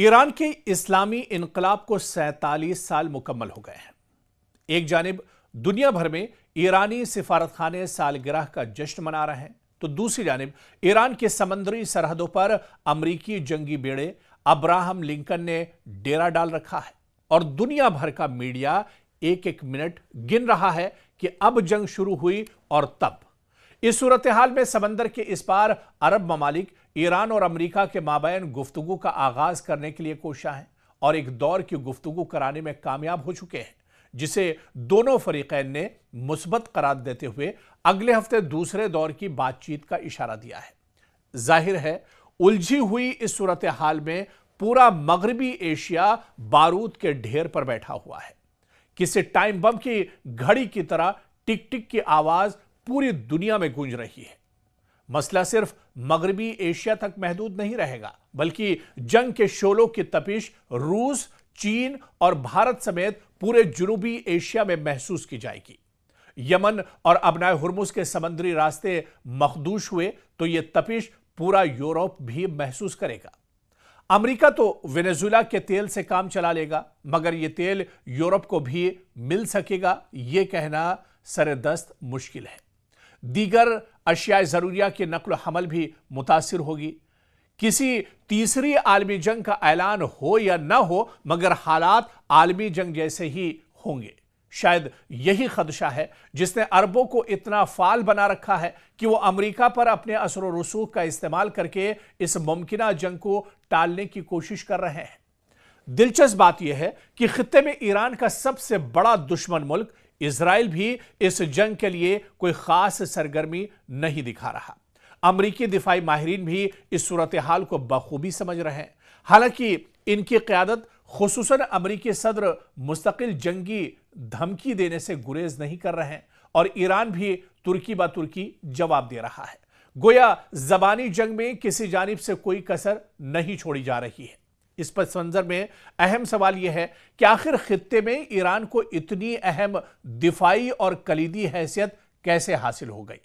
Iran के इस्लामी इनकलाब को 47 साल मुकम्मल हो गए हैं। एक जानिब दुनिया भर में ईरानी सिफारतखाने सालगिरह का जश्न मना रहे हैं, तो दूसरी जानिब ईरान के समंदरी सरहदों पर अमरीकी जंगी बेड़े अब्राहम लिंकन ने डेरा डाल रखा है और दुनिया भर का मीडिया एक एक मिनट गिन रहा है कि अब जंग शुरू हुई और तब। इस सूरत हाल में समंदर के इस पार अरब ममालिक ईरान और अमेरिका के माबैन गुफ्तगू का आगाज करने के लिए कोशां हैं और एक दौर की गुफ्तगू कराने में कामयाब हो चुके हैं, जिसे दोनों फरीकैन ने मुस्बत करार देते हुए अगले हफ्ते दूसरे दौर की बातचीत का इशारा दिया है। जाहिर है उलझी हुई इस सूरत हाल में पूरा मगरबी एशिया बारूद के ढेर पर बैठा हुआ है। किसी टाइम बम की घड़ी की तरह टिक टिक की आवाज पूरी दुनिया में गूंज रही है। मसला सिर्फ मगरबी एशिया तक महदूद नहीं रहेगा, बल्कि जंग के शोलों की तपिश रूस, चीन और भारत समेत पूरे जुनूबी एशिया में महसूस की जाएगी। यमन और अबनाए हुर्मुज के समंदरी रास्ते मखदूश हुए तो यह तपिश पूरा यूरोप भी महसूस करेगा। अमेरिका तो वेनेजुएला के तेल से काम चला लेगा, मगर यह तेल यूरोप को भी मिल सकेगा, यह कहना सरेदस्त मुश्किल है। दीगर अशियाए जरूरिया की नक्ल हमल भी मुतासिर होगी। किसी तीसरी आलमी जंग का ऐलान हो या ना हो, मगर हालात आलमी जंग जैसे ही होंगे। शायद यही खदशा है जिसने अरबों को इतना फाल बना रखा है कि वो अमेरिका पर अपने असर और रसूख का इस्तेमाल करके इस मुमकिना जंग को टालने की कोशिश कर रहे हैं। दिलचस्प बात यह है कि खित्ते में ईरान का सबसे बड़ा दुश्मन मुल्क इजराइल भी इस जंग के लिए कोई खास सरगर्मी नहीं दिखा रहा। अमरीकी दिफाई माहिरीन भी इस सूरत हाल को बखूबी समझ रहे हैं। हालांकि इनकी क़यादत खुसूसन अमरीकी सदर मुस्तकिल जंगी धमकी देने से गुरेज नहीं कर रहे हैं और ईरान भी तुर्की ब तुर्की जवाब दे रहा है। गोया जबानी जंग में किसी जानिब से कोई कसर नहीं छोड़ी जा रही है। इस पस मंजर में अहम सवाल यह है कि आखिर खित्ते में ईरान को इतनी अहम दिफाई और कलीदी हैसियत कैसे हासिल हो गई।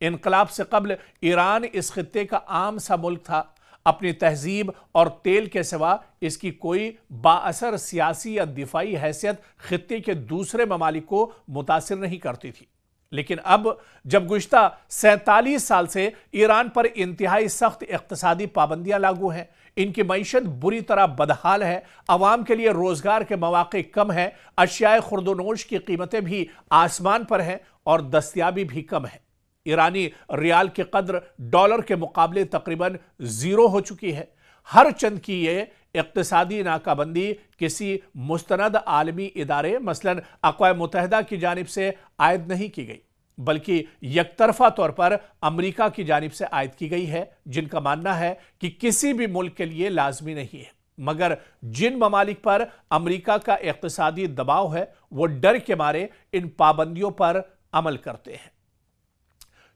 इनकलाब से कबल ईरान इस खित्ते का आम सा मुल्क था। अपनी तहजीब और तेल के सिवा इसकी कोई बाअसर सियासी या दिफाई हैसियत खित्ते के दूसरे ममालिक को मुतासिर नहीं करती थी। लेकिन अब जब गुज़िश्ता 47 साल से ईरान पर इंतहाई सख्त इक्तिसादी पाबंदियां लागू हैं, इनकी मईशत बुरी तरह बदहाल है, अवाम के लिए रोजगार के मौके कम है, अशियाए खुर्दोनोश की कीमतें भी आसमान पर हैं और दस्तयाबी भी कम है। ईरानी रियाल की कद्र डॉलर के मुकाबले तकरीबन जीरो हो चुकी है। हर चंद की ये इक्तिसादी नाकाबंदी किसी मुस्तनद आलमी इदारे मसलन अक़वाम मुत्तहिदा की जानिब से आयद नहीं की गई, बल्कि यकतरफा तौर पर अमेरिका की जानिब से आयद की गई है, जिनका मानना है कि किसी भी मुल्क के लिए लाजमी नहीं है। मगर जिन ममालिक पर अमेरिका का इक्तिसादी दबाव है, वो डर के मारे इन पाबंदियों पर अमल करते हैं।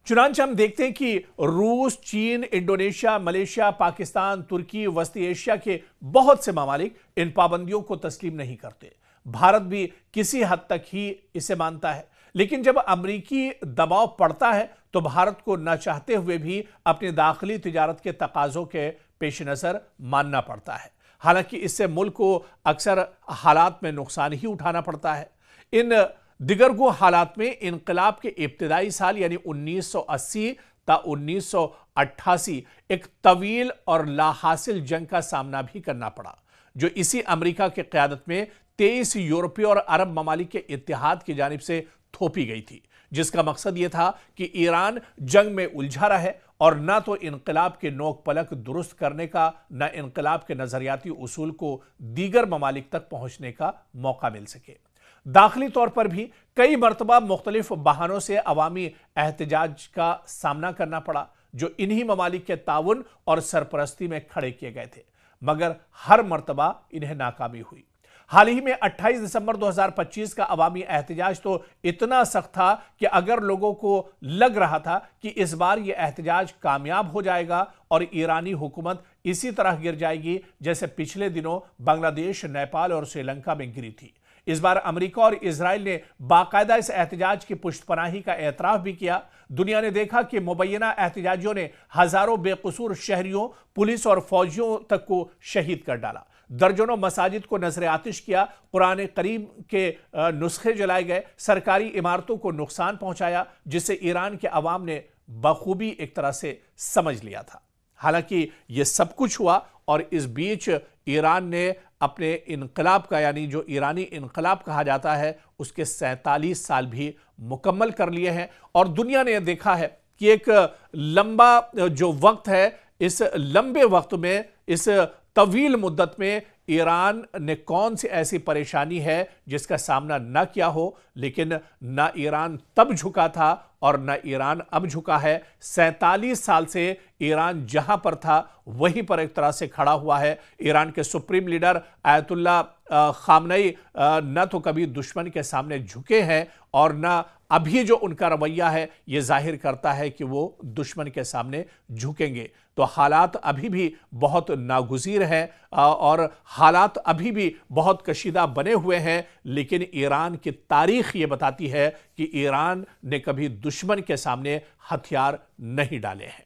चुनांचे हम देखते हैं कि रूस, चीन, इंडोनेशिया, मलेशिया, पाकिस्तान, तुर्की, वस्ती एशिया के बहुत से ममालिक इन पाबंदियों को तस्लीम नहीं करते। भारत भी किसी हद तक ही इसे मानता है, लेकिन जब अमरीकी दबाव पड़ता है तो भारत को न चाहते हुए भी अपनी दाखिली तिजारत के तकाजों के पेश नज़र मानना पड़ता है। हालांकि इससे मुल्क को अक्सर हालात में नुकसान ही उठाना पड़ता है। इन दिगरगो हालात में इनकलाब के इब्तिदाई साल यानी 1980 ता 1988 एक तवील और लाहासिल जंग का सामना भी करना पड़ा, जो इसी अमेरिका की क़यादत में 23 यूरोपीय और अरब ममालिक के इत्तेहाद की जानिब से थोपी गई थी, जिसका मकसद यह था कि ईरान जंग में उलझा रहे और न तो इनकलाब के नोक पलक दुरुस्त करने का, न इनकलाब के नजरियाती उसूल को दीगर ममालिक तक पहुंचने का मौका मिल सके। दाखिली तौर पर भी कई मरतबा मुख्तलिफ बहानों से अवामी एहतजाज का सामना करना पड़ा, जो इन्हीं ममालिक के ताउन और सरपरस्ती में खड़े किए गए थे, मगर हर मरतबा इन्हें नाकामी हुई। हाल ही में 28 दिसंबर 2025 का अवामी एहतजाज तो इतना सख्त था कि अगर लोगों को लग रहा था कि इस बार यह एहतजाज कामयाब हो जाएगा और ईरानी हुकूमत इसी तरह गिर जाएगी जैसे पिछले दिनों बांग्लादेश, नेपाल और श्रीलंका में गिरी थी। इस बार अमेरिका और इजराइल ने बाकायदा इस एहतजाज की पुष्टपनाही का एतराफ भी किया। दुनिया ने देखा कि मुबैना एहतजाजियों ने हजारों बेकसूर शहरियों, पुलिस और फौजियों तक को शहीद कर डाला। दर्जनों मसाजिद को नजर आतिश किया, कुरान करीम के नुस्खे जलाए गए, सरकारी इमारतों को नुकसान पहुंचाया, जिसे ईरान के अवाम ने बखूबी एक तरह से समझ लिया था। हालांकि यह सब कुछ हुआ और इस बीच ईरान ने अपने इनकलाब का, यानी जो ईरानी इनकलाब कहा जाता है, उसके 47 साल भी मुकम्मल कर लिए हैं। और दुनिया ने देखा है कि एक लंबा जो वक्त है, इस लंबे वक्त में, इस तवील मुद्दत में ईरान ने कौन सी ऐसी परेशानी है जिसका सामना न किया हो। लेकिन न ईरान तब झुका था और न ईरान अब झुका है। 47 साल से ईरान जहां पर था वहीं पर एक तरह से खड़ा हुआ है। ईरान के सुप्रीम लीडर आयतुल्ला खामनई न तो कभी दुश्मन के सामने झुके हैं और न अभी जो उनका रवैया है यह जाहिर करता है कि वो दुश्मन के सामने झुकेंगे। तो हालात अभी भी बहुत नागुज़ीर हैं और हालात अभी भी बहुत कशीदा बने हुए हैं। लेकिन ईरान की तारीख ये बताती है कि ईरान ने कभी दुश्मन के सामने हथियार नहीं डाले हैं।